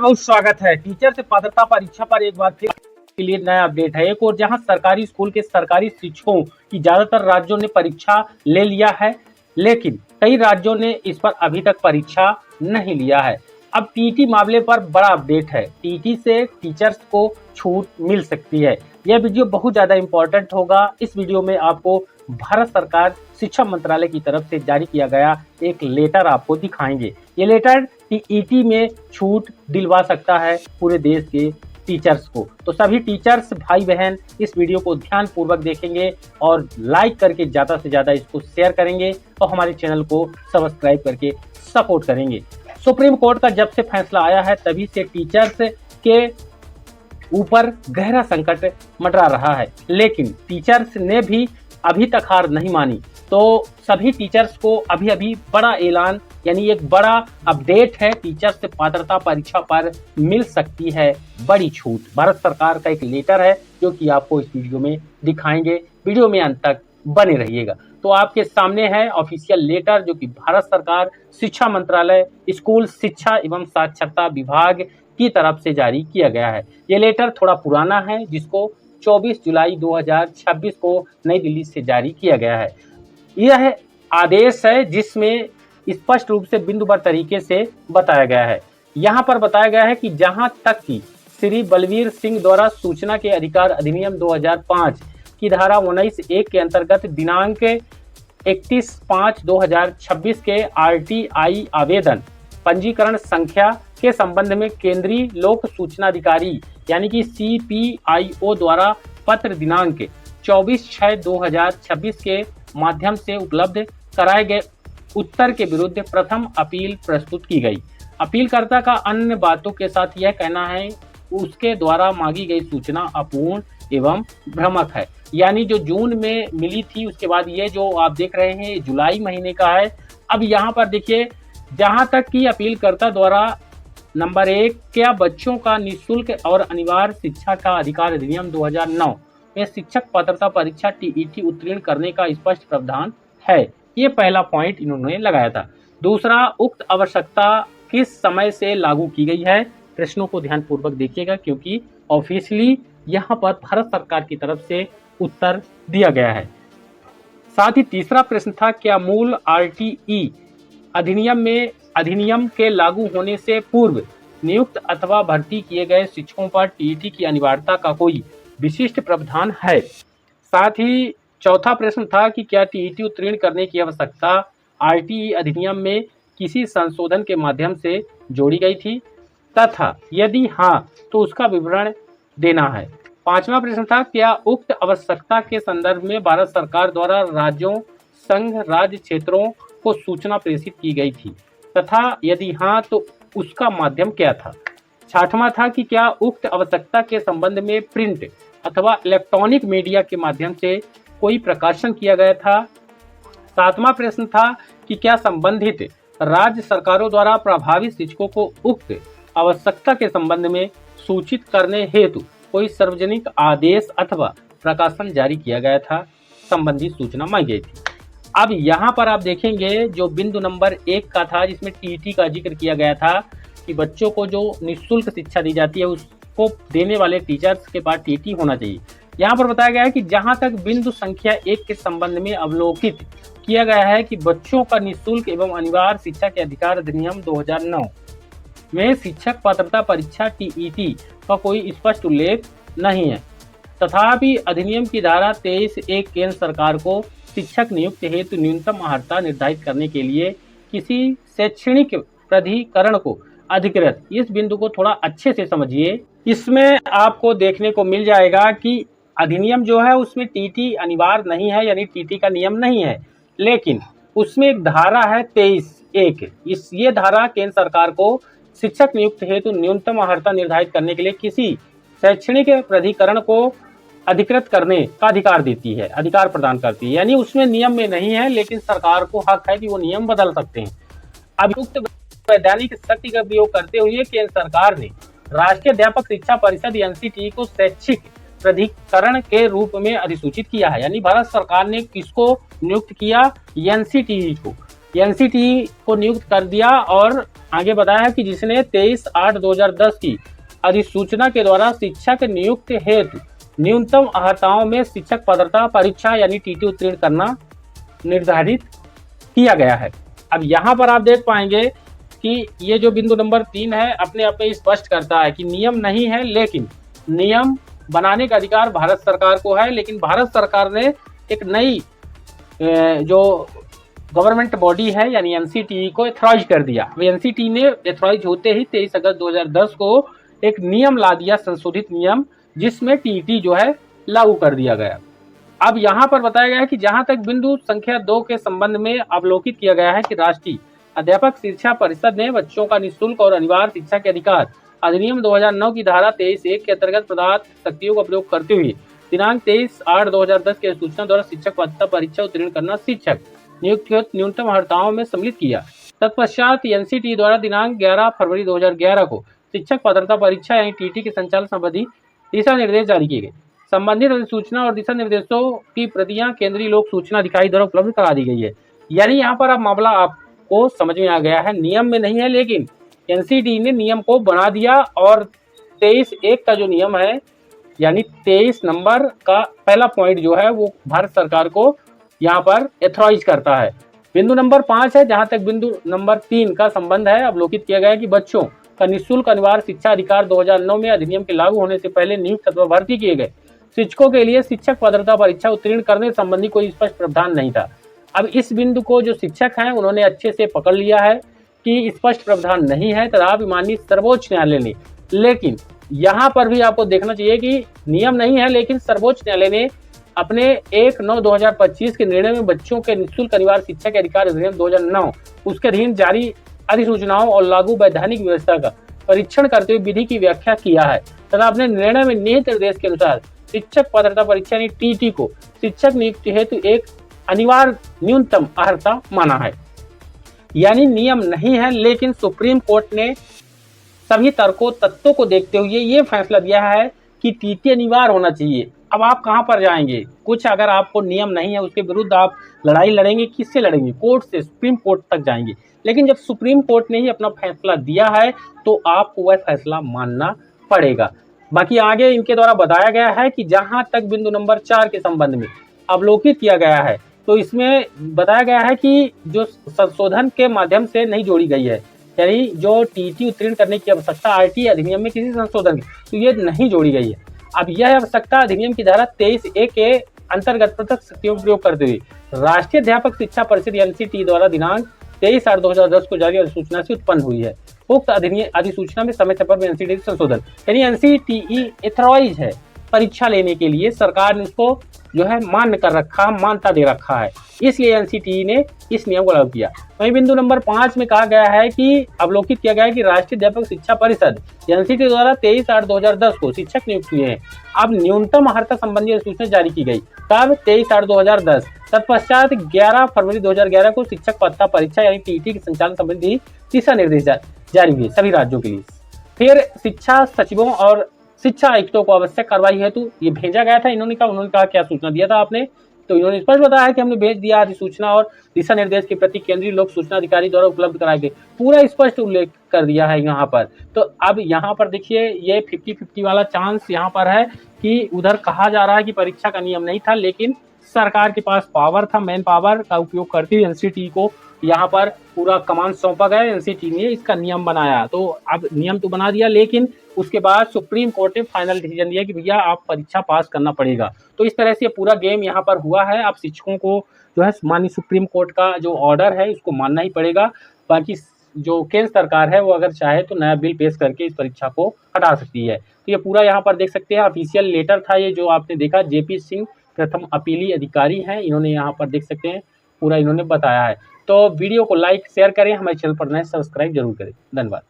बहुत स्वागत है। टीचर से पात्रता परीक्षा पर एक बार फिर के लिए नया अपडेट है। एक और जहां सरकारी स्कूल के सरकारी शिक्षकों की ज्यादातर राज्यों ने परीक्षा ले लिया है, लेकिन कई राज्यों ने इस पर अभी तक परीक्षा नहीं लिया है। अब टीटी मामले पर बड़ा अपडेट है। टीटी से टीचर्स को छूट मिल सकती है। यह वीडियो बहुत ज्यादा इंपॉर्टेंट होगा। इस वीडियो में आपको भारत सरकार शिक्षा मंत्रालय की तरफ से जारी किया गया एक लेटर आपको दिखाएंगे। ये लेटर टीईटी में छूट दिलवा सकता है पूरे देश के टीचर्स को। तो सभी टीचर्स भाई बहन इस वीडियो को ध्यान पूर्वक देखेंगे और लाइक करके ज्यादा से ज्यादा इसको शेयर करेंगे और हमारे चैनल को सब्सक्राइब करके सपोर्ट करेंगे। सुप्रीम कोर्ट का जब से फैसला आया है तभी से टीचर्स के ऊपर गहरा संकट मंडरा रहा है, लेकिन टीचर्स ने भी अभी तक हार नहीं मानी। तो सभी टीचर्स को अभी बड़ा ऐलान यानी एक बड़ा अपडेट है। टीचर्स से पात्रता परीक्षा पर मिल सकती है बड़ी छूट। भारत सरकार का एक लेटर है जो कि आपको इस वीडियो में दिखाएंगे। वीडियो में अंत तक बने रहिएगा। तो आपके सामने है ऑफिशियल लेटर जो कि भारत सरकार शिक्षा मंत्रालय स्कूल शिक्षा एवं साक्षरता विभाग की तरफ से जारी किया गया है। ये लेटर थोड़ा पुराना है, जिसको 24 जुलाई 2026 को नई दिल्ली से जारी किया गया है। यह आदेश है जिसमें स्पष्ट रूप से बिंदुवार तरीके से बताया गया है। यहाँ पर बताया गया है कि जहाँ तक कि श्री बलवीर सिंह द्वारा सूचना के अधिकार अधिनियम 2005 की धारा 19(1) के अंतर्गत दिनांक 31/5/2026 के RTI आवेदन पंजीकरण संख्या के संबंध में केंद्रीय लोक सूचना अधिकारी यानी कि CPIO द्वारा पत्र दिनांक 24/6/2026 के माध्यम से उपलब्ध कराए गए उत्तर के विरुद्ध प्रथम अपील प्रस्तुत की गई। अपीलकर्ता का अन्य बातों के साथ यह कहना है उसके द्वारा मांगी गई सूचना अपूर्ण एवं भ्रामक है। यानी जो जून में मिली थी, उसके बाद ये जो आप देख रहे हैं जुलाई महीने का है। अब यहाँ पर देखिए, जहाँ तक कि अपीलकर्ता द्वारा नंबर 1 क्या बच्चों का निःशुल्क और अनिवार्य शिक्षा का अधिकार अधिनियम 2009 में शिक्षक पात्रता परीक्षा टीईटी उत्तीर्ण करने का स्पष्ट प्रावधान है। ये पहला पॉइंट इन्होंने लगाया था। दूसरा, उक्त आवश्यकता किस समय से लागू की गई है? प्रश्नों को ध्यान पूर्वक देखिएगा क्योंकि ऑफिशियली यहाँ पर भारत सरकार की तरफ से उत्तर दिया गया है। साथ ही तीसरा प्रश्न था, क्या मूल RTE अधिनियम के लागू होने से पूर्व नियुक्त अथवा भर्ती किए गए शिक्षकों पर टीईटी की अनिवार्यता का कोई विशिष्ट प्रावधान है? साथ ही चौथा प्रश्न था कि क्या टीईटी उत्तीर्ण करने की आवश्यकता RTE अधिनियम में किसी संशोधन के माध्यम से जोड़ी गई थी तथा यदि हाँ तो उसका विवरण देना है। पांचवा प्रश्न था, क्या उक्त आवश्यकता के संदर्भ में भारत सरकार द्वारा राज्यों संघ राज्य क्षेत्रों को सूचना प्रेषित की गई थी तथा यदि हाँ तो उसका माध्यम क्या था? छठवां था कि क्या उक्त आवश्यकता के संबंध में प्रिंट अथवा इलेक्ट्रॉनिक मीडिया के माध्यम से कोई प्रकाशन किया गया था? सातवां प्रश्न था कि क्या संबंधित राज्य सरकारों द्वारा प्रभावित शिक्षकों को उक्त आवश्यकता के संबंध में सूचित करने हेतु कोई सार्वजनिक आदेश अथवा प्रकाशन जारी किया गया था? संबंधित सूचना मांगी गई थी। अब यहाँ पर आप देखेंगे जो बिंदु नंबर 1 का था जिसमें टीटी का जिक्र किया गया था कि बच्चों को जो निःशुल्क शिक्षा दी जाती है उसको देने वाले टीचर्स के पास टीटी होना चाहिए। यहाँ पर बताया गया है कि जहाँ तक बिंदु संख्या 1 के संबंध में अवलोकित किया गया है कि बच्चों का निःशुल्क एवं अनिवार्य शिक्षा के अधिकार अधिनियम 2009 में शिक्षक पात्रता परीक्षा टीईटी का कोई स्पष्ट उल्लेख नहीं है। तथापि अधिनियम की धारा 23(1) केंद्र सरकार को शिक्षक नियुक्ति हेतु न्यूनतम अर्हता निर्धारित करने के लिए किसी शैक्षणिक प्राधिकरण को अधिकृत। इस बिंदु को थोड़ा अच्छे से समझिए। इसमें आपको देखने को मिल जाएगा कि अधिनियम जो है उसमें टीटी अनिवार्य नहीं है, यानी टीटी का नियम नहीं है, लेकिन उसमें एक धारा है 23(1). ये धारा केंद्र सरकार को शिक्षक नियुक्त हेतु न्यूनतम अर्हता निर्धारित करने के लिए किसी शैक्षणिक प्राधिकरण को अधिकृत करने का अधिकार देती है, अधिकार प्रदान करती है। यानी उसमें नियम में नहीं है, लेकिन सरकार को हक है कि वो नियम बदल सकते हैं। अभियुक्त वैधानिक शक्ति का प्रयोग करते हुए केंद्र सरकार ने राष्ट्रीय अध्यापक शिक्षा परिषद NCTE को शैक्षिक प्राधिकरण के रूप में अधिसूचित किया है। यानी भारत सरकार ने किसको नियुक्त किया? NCTE को। एनसीटी को नियुक्त कर दिया और आगे बताया है कि जिसने 23/8/2010 की अधिसूचना के द्वारा शिक्षक नियुक्ति हेतु न्यूनतम अर्हताओं में शिक्षक पात्रता परीक्षा यानी टीटी उत्तीर्ण करना निर्धारित किया गया है। अब यहाँ पर आप देख पाएंगे कि ये जो बिंदु नंबर 3 है अपने आप में स्पष्ट करता है कि नियम नहीं है, लेकिन नियम बनाने का अधिकार भारत सरकार को है। लेकिन भारत सरकार ने एक नई जो गवर्नमेंट बॉडी है यानी एनसीटी को एथॉराइज कर दिया। एनसीटी ने एथॉराइज होते ही 23 अगस्त 2010 को एक नियम ला दिया, संशोधित नियम, जिसमें टीटी जो है लागू कर दिया गया। अब यहाँ पर बताया गया है कि जहां तक बिंदु संख्या 2 के संबंध में अवलोकित किया गया है कि राष्ट्रीय अध्यापक शिक्षा परिषद ने बच्चों का निःशुल्क और अनिवार्य शिक्षा के अधिकार अधिनियम 2009 की धारा 23(1) के अंतर्गत प्रदत्त शक्तियों का प्रयोग करते हुए दिनांक 23/8/2010 के सूचना द्वारा शिक्षक पात्रता परीक्षा उत्तीर्ण करना शिक्षक नियुक्ति न्यूनतम अर्हताओं में सम्मिलित किया। तत्पश्चात एनसीटी द्वारा दिनांक 11 फरवरी 2011 को शिक्षक पात्रता परीक्षा यानी टीटी के संचालन संबंधी दिशा निर्देश जारी किए गए। संबंधित अधिसूचना और दिशा निर्देशों की प्रतियां केंद्रीय लोक सूचना अधिकारी द्वारा उपलब्ध करा दी गई है। यानी यहाँ पर अब मामला आपको समझ में आ गया है, नियम में नहीं है लेकिन एनसीटी ने नियम को बना दिया और 23(1) का जो नियम है यानी 23 नंबर का पहला पॉइंट जो है वो भारत सरकार को यहाँ पर एथॉराइज करता है। बिंदु नंबर 5 है, जहां तक बिंदु नंबर 3 का संबंध है अवलोकित किया गया है कि बच्चों का निःशुल्क अनिवार्य शिक्षा अधिकार 2009 में अधिनियम के लागू होने से पहले नियुक्त अथवा भर्ती किए गए शिक्षकों के लिए शिक्षक पात्रता परीक्षा उत्तीर्ण करने संबंधी कोई स्पष्ट प्रावधान नहीं था। अब इस बिंदु को जो शिक्षक हैं उन्होंने अच्छे से पकड़ लिया है कि स्पष्ट प्रावधान नहीं है तथा माननीय सर्वोच्च न्यायालय ने, लेकिन यहाँ पर भी आपको देखना चाहिए कि नियम नहीं है लेकिन सर्वोच्च न्यायालय ने अपने 1/9/2025 के निर्णय में बच्चों के निःशुल्क अनिवार्य शिक्षा के अधिकार अधिनियम 2009 उसके अधीन जारी अधिसूचनाओं और लागू वैधानिक व्यवस्था का परीक्षण करते हुए विधि की व्याख्या किया है तथा अपने निर्णय में निहित निर्देश के अनुसार शिक्षक पात्रता परीक्षा यानी टीटी को शिक्षक नियुक्ति हेतु एक अनिवार्य न्यूनतम अर्हता माना है। यानी नियम नहीं है लेकिन सुप्रीम कोर्ट ने सभी तर्कों तत्वों को देखते हुए ये फैसला दिया है कि टीटी अनिवार्य होना चाहिए। अब आप कहां पर जाएंगे, कुछ अगर आपको नियम नहीं है उसके विरुद्ध आप लड़ाई लड़ेंगे, किससे लड़ेंगे? कोर्ट से, सुप्रीम कोर्ट तक जाएंगे। लेकिन जब सुप्रीम कोर्ट ने ही अपना फैसला दिया है तो आपको वह फैसला मानना पड़ेगा। बाकी आगे इनके द्वारा बताया गया है कि जहां तक बिंदु नंबर 4 के संबंध में अवलोकित किया गया है तो इसमें बताया गया है कि जो संशोधन के माध्यम से नहीं जोड़ी गई है, यानी जो टीटी उत्तीर्ण करने की आवश्यकता आरटी अधिनियम में किसी संशोधन की तो ये नहीं जोड़ी गई है। अब यह आवश्यकता अधिनियम की धारा 23(1) के अंतर्गत पृथक शक्तियों का प्रयोग करते हुए राष्ट्रीय अध्यापक शिक्षा परिषद एनसीटी द्वारा दिनांक 23/8/2010 को जारी अधिसूचना से उत्पन्न हुई है। उक्त अधिसूचना में समय पर एनसीटी संशोधन यानी एनसीटीई एथॉराइज है परीक्षा लेने के लिए, सरकार ने उसको जो है मान्य कर रखा, मान्यता दे रखा है, इसलिए एनसीटीई ने इस नियम को लागू किया। वहीं बिंदु नंबर 5 में कहा गया है कि अवलोकित किया गया है कि राष्ट्रीय अध्यापक शिक्षा परिषद एनसीटी द्वारा 23/8/2010 को शिक्षक नियुक्त हुए हैं। अब न्यूनतम अर्हता संबंधी अधिसूचना जारी की गई तब 23/8/2010। तत्पश्चात 11 फरवरी 2011 को शिक्षक पात्रता परीक्षा यानी टीटी के संचालन संबंधी दिशा निर्देश जारी हुए सभी राज्यों के लिए। फिर शिक्षा सचिवों और शिक्षा आयुक्तों को आवश्यक कार्रवाई हेतु ये भेजा गया था। उन्होंने कहा क्या सूचना दिया था आपने, तो इन्होंने स्पष्ट बताया है कि हमने भेज दिया अधिसूचना और दिशा निर्देश की प्रति केंद्रीय लोक सूचना अधिकारी द्वारा उपलब्ध कराए गए, पूरा स्पष्ट उल्लेख कर दिया है यहाँ पर। तो अब यहाँ पर देखिए ये 50-50 वाला चांस यहाँ पर है कि उधर कहा जा रहा है कि परीक्षा का नियम नहीं था लेकिन सरकार के पास पावर था, मैन पावर का उपयोग करते हुए एनसीटी को यहाँ पर पूरा कमान सौंपा गया, एनसीटी ने इसका नियम बनाया। तो अब नियम तो बना दिया लेकिन उसके बाद सुप्रीम कोर्ट ने फाइनल डिसीजन दिया कि भैया आप परीक्षा पास करना पड़ेगा। तो इस तरह से पूरा गेम यहाँ पर हुआ है। अब शिक्षकों को जो है माननीय सुप्रीम कोर्ट का जो ऑर्डर है उसको मानना ही पड़ेगा। बाकी जो केंद्र सरकार है वो अगर चाहे तो नया बिल पेश करके इस परीक्षा को हटा सकती है। तो ये पूरा यहाँ पर देख सकते हैं ऑफिशियल लेटर था ये जो आपने देखा, जेपी सिंह प्रथम अपीली अधिकारी हैं, इन्होंने यहाँ पर देख सकते हैं पूरा इन्होंने बताया है। तो वीडियो को लाइक शेयर करें, हमारे चैनल पर नए सब्सक्राइब जरूर करें। धन्यवाद।